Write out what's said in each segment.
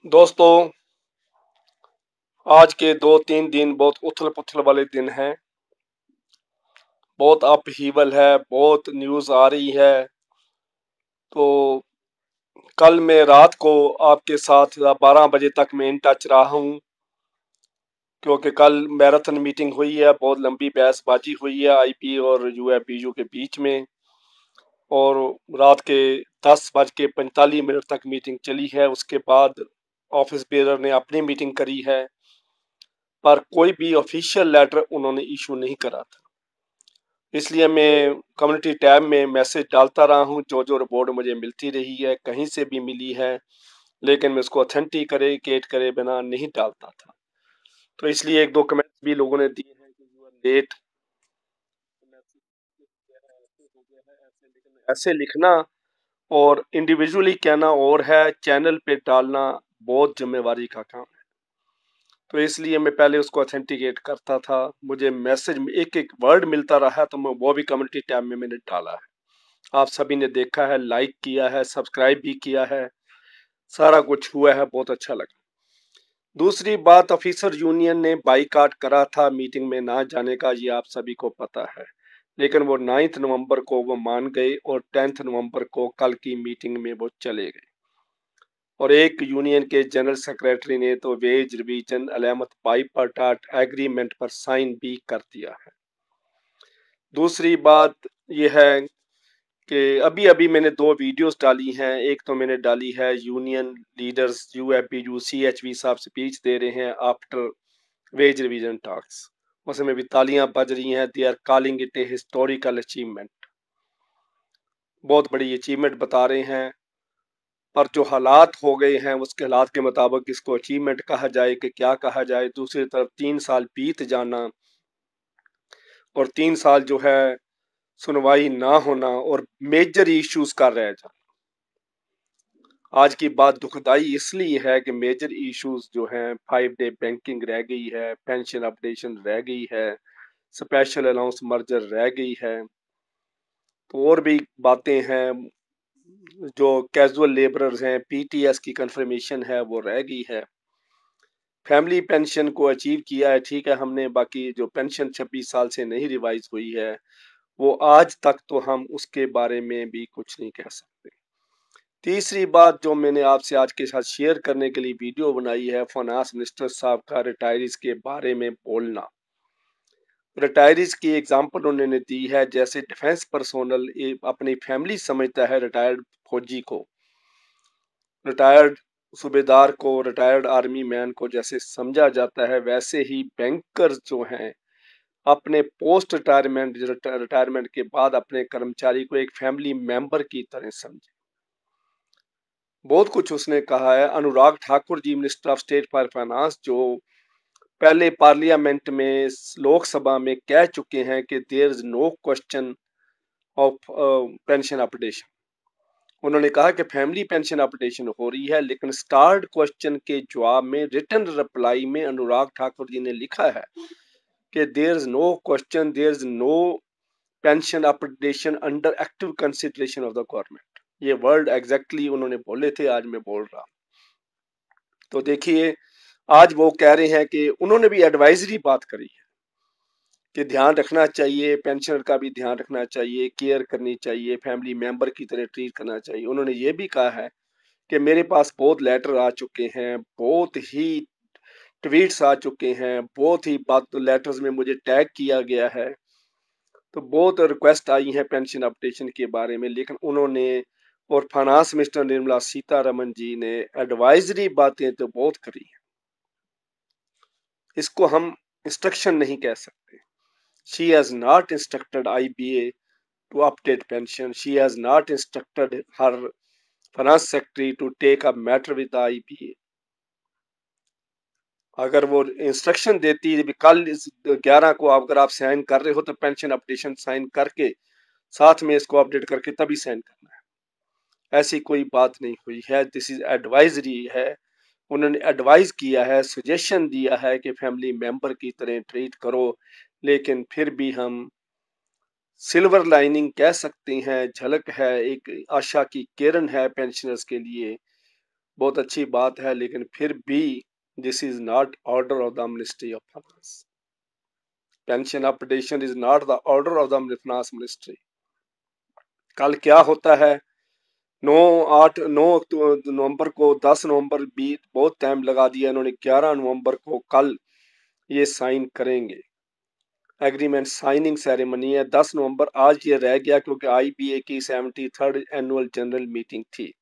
दोस्तों, आज के 2-3 दिन बहुत उथल-पुथल वाले दिन हैं। बहुत अपहीवल है, बहुत न्यूज़ आ रही है। तो कल मैं रात को आपके साथ 12 बजे तक मैं इन टच रहा हूँ, क्योंकि कल मैराथन मीटिंग हुई है, बहुत लंबी बहसबाजी हुई है आईपी और यूएपीयू के बीच में, और रात के 10:45 तक मीटिंग चली है। उसके बाद ऑफिस बेरर ने अपनी मीटिंग करी है, पर कोई भी ऑफिशियल लेटर उन्होंने इशू नहीं करा था। इसलिए मैं कम्युनिटी टैब में मैसेज डालता रहा हूँ, जो जो रिपोर्ट मुझे मिलती रही है, कहीं से भी मिली है, लेकिन मैं उसको ऑथेंटिकेट करे बिना नहीं डालता था। तो इसलिए एक दो कमेंट्स भी लोगों ने दिए हैं कि यू आर लेट, ऐसे लिखना और इंडिविजुअली कहना और है, चैनल पे डालना बहुत जिम्मेवारी का काम है। तो इसलिए मैं पहले उसको ऑथेंटिकेट करता था। मुझे मैसेज में एक एक वर्ड मिलता रहा, तो मैं वो भी कम्युनिटी टैब में मैंने डाला है। आप सभी ने देखा है, लाइक किया है, सब्सक्राइब भी किया है, सारा कुछ हुआ है, बहुत अच्छा लगा। दूसरी बात, ऑफिसर यूनियन ने बाईकाट करा था मीटिंग में ना जाने का, ये आप सभी को पता है, लेकिन वो 9 नवंबर को वो मान गए और 10 नवंबर को कल की मीटिंग में वो चले गए। और एक यूनियन के जनरल सेक्रेटरी ने तो वेज रिवीजन अलामत बाईपार्टाट एग्रीमेंट पर साइन भी कर दिया है। दूसरी बात यह है कि अभी अभी मैंने 2 वीडियोस डाली हैं। एक तो मैंने डाली है, यूनियन लीडर्स यूएपीयू सीएचवी साहब स्पीच दे रहे हैं आफ्टर वेज रिवीजन टॉक्स, उसमें भी तालियां बज रही हैं, they are calling it a historical achievement, बहुत बड़ी अचीवमेंट बता रहे हैं। पर जो हालात हो गए हैं, उसके हालात के मुताबिक इसको अचीवमेंट कहा जाए कि क्या कहा जाए। दूसरी तरफ 3 साल बीत जाना और 3 साल जो है सुनवाई ना होना और मेजर इश्यूज का रह जाना। आज की बात दुखदाई इसलिए है कि मेजर इश्यूज जो हैं, 5 डे बैंकिंग रह गई है, पेंशन अपडेशन रह गई है, स्पेशल अलाउंस मर्जर रह गई है, तो और भी बातें हैं। जो कैजुअल लेबरर्स हैं, पीटीएस की कंफर्मेशन है, वो रह गई है। फैमिली पेंशन को अचीव किया है, ठीक है हमने, बाकी जो पेंशन 26 साल से नहीं रिवाइज हुई है, वो आज तक तो हम उसके बारे में भी कुछ नहीं कह सकते। तीसरी बात जो मैंने आपसे आज के साथ शेयर करने के लिए वीडियो बनाई है, फाइनेंस मिनिस्टर साहब का रिटायरीज के बारे में बोलना। रिटायरीज की एग्जांपल उन्होंने दी है, जैसे डिफेंस पर्सोनल अपनी फैमिली समझता है, रिटायर्ड फौजी को, रिटायर्ड सूबेदार को, रिटायर्ड आर्मी मैन को जैसे समझा जाता है, वैसे ही बैंकर्स जो हैं अपने पोस्ट रिटायरमेंट के बाद अपने कर्मचारी को एक फैमिली मेंबर की तरह समझे। बहुत कुछ उसने कहा है। Anurag Thakur ji, minister of state for finance, जो पहले पार्लियामेंट में, लोकसभा में कह चुके हैं कि there is no question of pension updation. उन्होंने कहा कि फैमिली पेंशन अपडेशन हो रही है, लेकिन स्टार्ट क्वेश्चन के जवाब में, रिटन रिप्लाई में अनुराग ठाकुर जी ने लिखा है कि there is no question, there is no pension updation under active consideration of the government. ये वर्ड एग्जैक्टली उन्होंने बोले थे, आज मैं बोल रहा। तो देखिए, आज वो कह रहे हैं कि उन्होंने भी एडवाइजरी बात करी है कि ध्यान रखना चाहिए, पेंशनर का भी ध्यान रखना चाहिए, केयर करनी चाहिए, फैमिली मेंबर की तरह ट्रीट करना चाहिए। उन्होंने ये भी कहा है कि मेरे पास बहुत लेटर आ चुके हैं, बहुत ही ट्वीट्स आ चुके हैं, बहुत ही बात लेटर्स में मुझे टैग किया गया है, तो बहुत रिक्वेस्ट आई है पेंशन अपडेशन के बारे में, लेकिन उन्होंने और फाइनेंस मिनिस्टर निर्मला सीतारमन जी ने एडवाइजरी बातें तो बहुत करी है। इसको हम इंस्ट्रक्शन नहीं कह सकते। She has not instructed IBA to update pension, she has not instructed her finance secretary to take a matter with IBA. अगर वो इंस्ट्रक्शन देती है कल 11 को अगर आप साइन कर रहे हो, तो पेंशन अपडेशन साइन करके साथ में इसको अपडेट करके तभी साइन करना है। ऐसी कोई बात नहीं हुई है, दिस इज एडवाइजरी है। उन्होंने एडवाइस किया है, सजेशन दिया है कि फैमिली मेंबर की तरह ट्रीट करो, लेकिन फिर भी हम सिल्वर लाइनिंग कह सकते हैं, झलक है, एक आशा की किरण है पेंशनर्स के लिए। बहुत अच्छी बात है, लेकिन फिर भी this is not order of the ministry of finance. Pension updation is not the order of the finance ministry. कल क्या होता है, 9 नवंबर को, 10 नवंबर बीत बहुत टाइम लगा दिया इन्होंने, 11 नवंबर को कल ये साइन करेंगे। एग्रीमेंट साइनिंग सेरेमनी है 10 नवंबर। आज ये रह गया क्योंकि आईबीए की 73rd एनुअल जनरल मीटिंग थी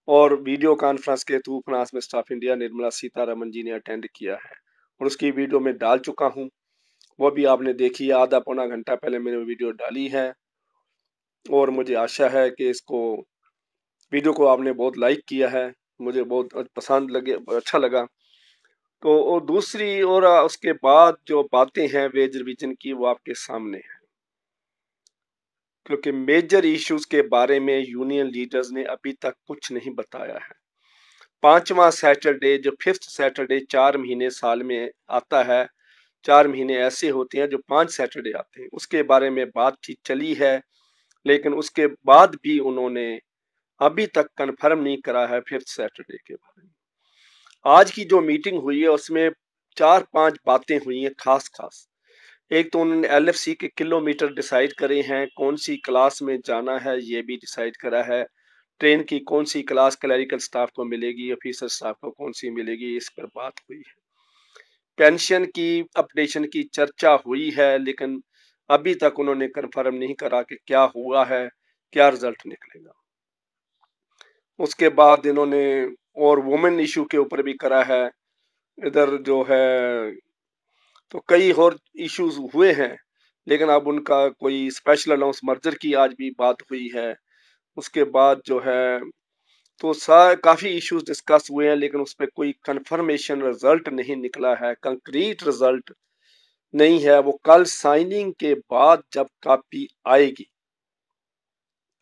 और वीडियो कॉन्फ्रेंस के through finance minister of India Nirmala Sitharaman ji ने अटेंड किया है और उसकी वीडियो में डाल चुका हूं, वो भी आपने देखी है। आधा पौना घंटा पहले मैंने वीडियो डाली है और मुझे आशा है कि इसको वीडियो को आपने बहुत लाइक किया है, मुझे बहुत पसंद लगे, अच्छा लगा। तो और दूसरी और उसके बाद जो बातें हैं वेज रिवीजन की वो आपके सामने है, क्योंकि मेजर इश्यूज के बारे में यूनियन लीडर्स ने अभी तक कुछ नहीं बताया है। 5वां सैटरडे, जो 5th सैटरडे 4 महीने साल में आता है, 4 महीने ऐसे होते हैं जो 5 सैटरडे आते हैं, उसके बारे में बातचीत चली है, लेकिन उसके बाद भी उन्होंने अभी तक कंफर्म नहीं करा है 5th सैटरडे के बारे में। आज की जो मीटिंग हुई है उसमें 4-5 बातें हुई हैं खास खास। एक तो उन्होंने एलएफसी के किलोमीटर डिसाइड करे हैं, कौन सी क्लास में जाना है ये भी डिसाइड करा है, ट्रेन की कौन सी क्लास क्लरिकल स्टाफ को मिलेगी, ऑफिसर स्टाफ को कौन सी मिलेगी, इस पर बात हुई है। पेंशन की अपडेशन की चर्चा हुई है, लेकिन अभी तक उन्होंने कंफर्म नहीं करा कि क्या हुआ है, क्या रिजल्ट निकलेगा। उसके बाद इन्होंने और वुमेन इशू के ऊपर भी करा है, इधर जो है तो कई और इश्यूज हुए हैं, लेकिन अब उनका कोई स्पेशल अनाउंस मर्जर की आज भी बात हुई है। उसके बाद जो है तो काफी इश्यूज डिस्कस हुए हैं, लेकिन उस पर कोई कंफर्मेशन रिजल्ट नहीं निकला है, कंक्रीट रिजल्ट नहीं है। वो कल साइनिंग के बाद जब कॉपी आएगी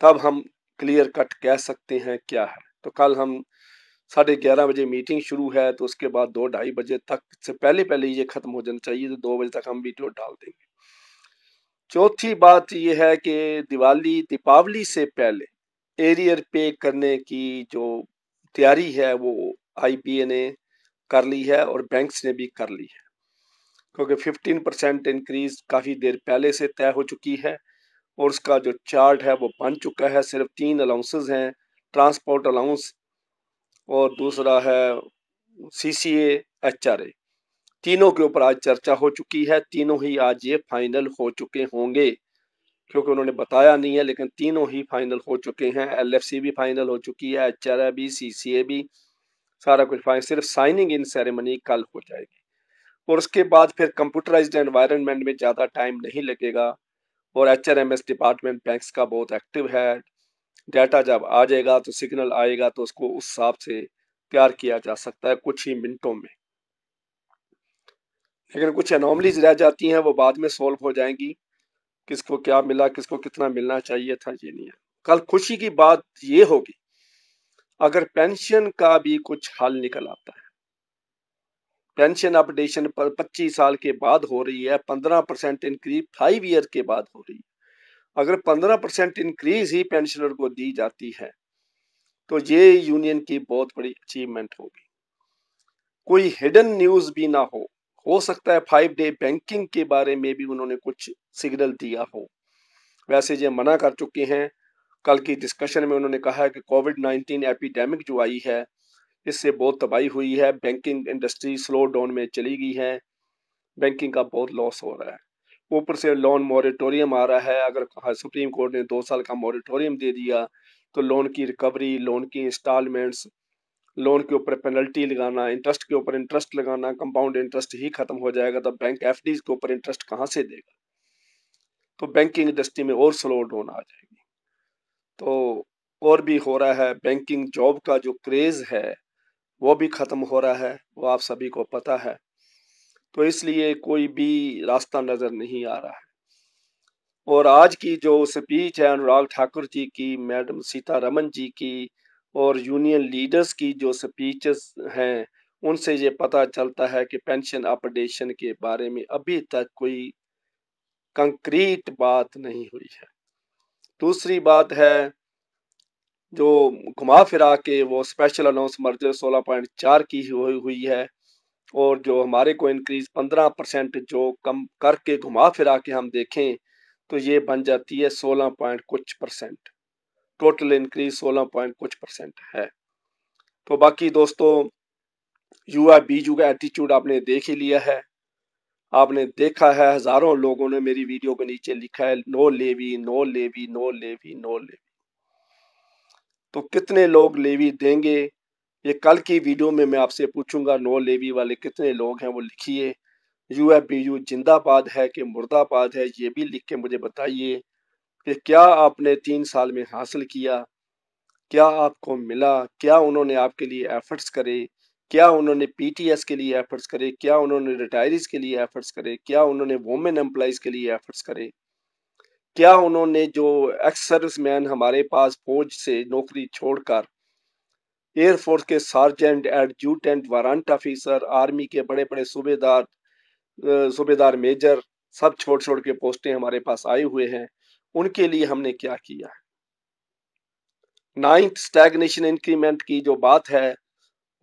तब हम क्लियर कट कह सकते हैं क्या है। तो कल हम 11:30 बजे मीटिंग शुरू है, तो उसके बाद 2-2:30 बजे तक से पहले पहले ये खत्म हो जाना चाहिए, तो 2 बजे तक हम वीडियो डाल देंगे। चौथी बात यह है कि दीपावली से पहले एरियर पे करने की जो तैयारी है वो आईबीए ने कर ली है और बैंक्स ने भी कर ली है, क्योंकि 15% इंक्रीज काफी देर पहले से तय हो चुकी है और उसका जो चार्ट है वो बन चुका है। सिर्फ 3 अलाउंसेस हैं, ट्रांसपोर्ट अलाउंस और दूसरा है सीसीए, एचआरए। तीनों के ऊपर आज चर्चा हो चुकी है, तीनों ही आज ये फाइनल हो चुके होंगे, क्योंकि उन्होंने बताया नहीं है, लेकिन तीनों ही फाइनल हो चुके हैं। एलएफसी भी फाइनल हो चुकी है, एचआरए भी, सीसीए भी, सारा कुछ फाइनल, सिर्फ साइनिंग इन सेरेमनी कल हो जाएगी और उसके बाद फिर कंप्यूटराइज्ड एनवायरनमेंट में ज्यादा टाइम नहीं लगेगा और एचआरएमएस डिपार्टमेंट बैंक्स का बहुत एक्टिव है। डाटा जब आ जाएगा तो सिग्नल आएगा तो उसको उस हिसाब से तैयार किया जा सकता है कुछ ही मिनटों में, लेकिन कुछ एनॉमलीज रह जाती हैं वो बाद में सॉल्व हो जाएंगी। किसको क्या मिला, किसको कितना मिलना चाहिए था, ये नहीं है। कल खुशी की बात ये होगी अगर पेंशन का भी कुछ हल निकल आता है। पेंशन अपडेशन पर 25 साल के बाद हो रही है, 15% इंक्रीज 5 ईयर के बाद हो रही है। अगर 15% इंक्रीज ही पेंशनर को दी जाती है तो ये यूनियन की बहुत बड़ी अचीवमेंट होगी। कोई हिडन न्यूज भी ना हो सकता है 5 डे बैंकिंग के बारे में भी उन्होंने कुछ सिग्नल दिया हो। वैसे ये मना कर चुके हैं, कल की डिस्कशन में उन्होंने कहा है कि कोविड-19 एपिडेमिक जो आई है इससे बहुत तबाही हुई है, बैंकिंग इंडस्ट्री स्लो डाउन में चली गई है, बैंकिंग का बहुत लॉस हो रहा है। ऊपर से लोन मॉरेटोरियम आ रहा है, अगर सुप्रीम कोर्ट ने 2 साल का मॉरेटोरियम दे दिया तो लोन की रिकवरी, लोन की इंस्टॉलमेंट्स, लोन के ऊपर पेनल्टी लगाना, इंटरेस्ट के ऊपर इंटरेस्ट लगाना, कंपाउंड इंटरेस्ट ही खत्म हो जाएगा, तो बैंक एफडीज के ऊपर इंटरेस्ट कहाँ से देगा। तो बैंकिंग इंडस्ट्री में और स्लो डाउन आ जाएगी। तो और भी हो रहा है, बैंकिंग जॉब का जो क्रेज है वो भी खत्म हो रहा है, वो आप सभी को पता है। तो इसलिए कोई भी रास्ता नजर नहीं आ रहा है। और आज की जो स्पीच है अनुराग ठाकुर जी की, मैडम सीतारमन जी की और यूनियन लीडर्स की जो स्पीचेस हैं, उनसे ये पता चलता है कि पेंशन अपडेशन के बारे में अभी तक कोई कंक्रीट बात नहीं हुई है। दूसरी बात है जो घुमा फिरा के वो स्पेशल अनाउंस मर्जर 16.4 की हुई है, और जो हमारे को इंक्रीज 15% जो कम करके घुमा फिरा के हम देखें तो ये बन जाती है 16 पॉइंट कुछ परसेंट। टोटल इंक्रीज 16 पॉइंट कुछ परसेंट है। तो बाकी दोस्तों, युवा बीजू का एटीट्यूड आपने देख ही लिया है। आपने देखा है हजारों लोगों ने मेरी वीडियो के नीचे लिखा है no levy, no levy, no levy, no levy. तो कितने लोग लेवी देंगे, ये कल की वीडियो में मैं आपसे पूछूंगा। नो लेवी वाले कितने लोग हैं वो लिखिए। यूएफबीयू जिंदाबाद है कि मुर्दाबाद है, ये भी लिख के मुझे बताइए कि क्या आपने 3 साल में हासिल किया, क्या आपको मिला, क्या उन्होंने आपके लिए एफर्ट्स करे, क्या उन्होंने पीटीएस के लिए एफर्ट्स करे, क्या उन्होंने रिटायरीज के लिए एफर्ट्स करे, क्या उन्होंने वुमेन एम्प्लॉइज के लिए एफर्ट्स करे, क्या उन्होंने जो एक्स सर्विसमैन हमारे पास फौज से नौकरी छोड़कर एयरफोर्स के sergeant adjutant warrant officer, army के बड़े बड़े सूबेदार, सूबेदार मेजर, सब छोड़ छोड़ के पोस्टें हमारे पास आए हुए हैं, उनके लिए हमने क्या किया है। नाइन्थ स्टैग्नेशन इंक्रीमेंट की जो बात है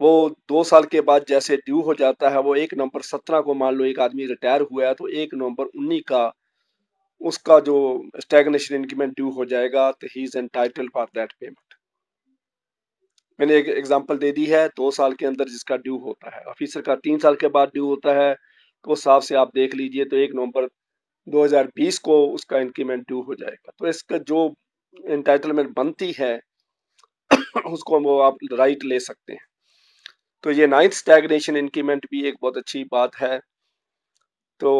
वो 2 साल के बाद जैसे ड्यू हो जाता है, वो 1 नवंबर 2017 को मान लो एक आदमी रिटायर हुआ है तो 1 नवंबर 2019 का उसका जो स्टैग्नेशन इंक्रीमेंट ड्यू हो जाएगा, तो he is entitled for that payment. मैंने एक एग्जांपल दे दी है, 2 साल के अंदर जिसका ड्यू होता है, ऑफिसर का 3 साल के बाद ड्यू होता है, तो उस हिसाब से आप देख लीजिए तो 1 नवंबर 2020 को उसका इंक्रीमेंट ड्यू हो जाएगा। तो इसका जो एंटाइटलमेंट बनती है उसको वो आप राइट ले सकते हैं। तो ये नाइन्थ स्टैग्नेशन इंक्रीमेंट भी एक बहुत अच्छी बात है। तो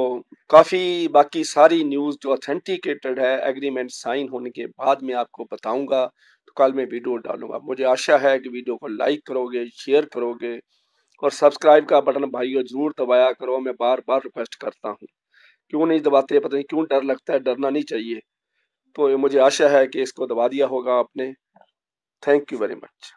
काफी बाकी सारी न्यूज जो ऑथेंटिकेटेड है एग्रीमेंट साइन होने के बाद में आपको बताऊंगा, तो कल मैं वीडियो डालूंगा। मुझे आशा है कि वीडियो को लाइक करोगे, शेयर करोगे, और सब्सक्राइब का बटन भाइयों जरूर दबाया करो। मैं बार बार रिक्वेस्ट करता हूँ, क्यों नहीं दबाते पता नहीं क्यों, डर लगता है, डरना नहीं चाहिए। तो मुझे आशा है कि इसको दबा दिया होगा आपने। Thank you very much.